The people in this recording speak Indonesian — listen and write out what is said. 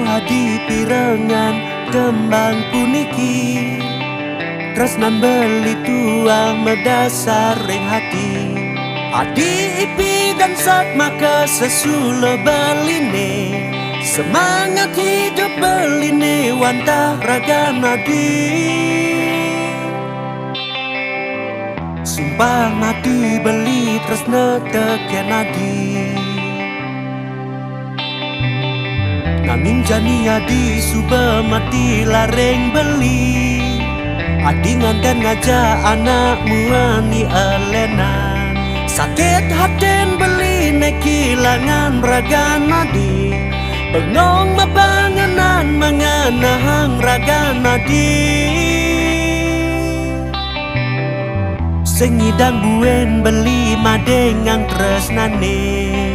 hadi pirengan kembang puniki tresnan beli tua medasar ring hati adi ipi dan sat maka sesulo beline semangat hidup beline wantah raga nadi sumpah mati beli tresna teken nadi nanging jani adi suba mati lareng beli adi nganten ngajak anak muani alenan sakit haten beli nekilangan raga nadi bengong mabanganan menganahang raga nadi sengidang buen beli madengang tresnane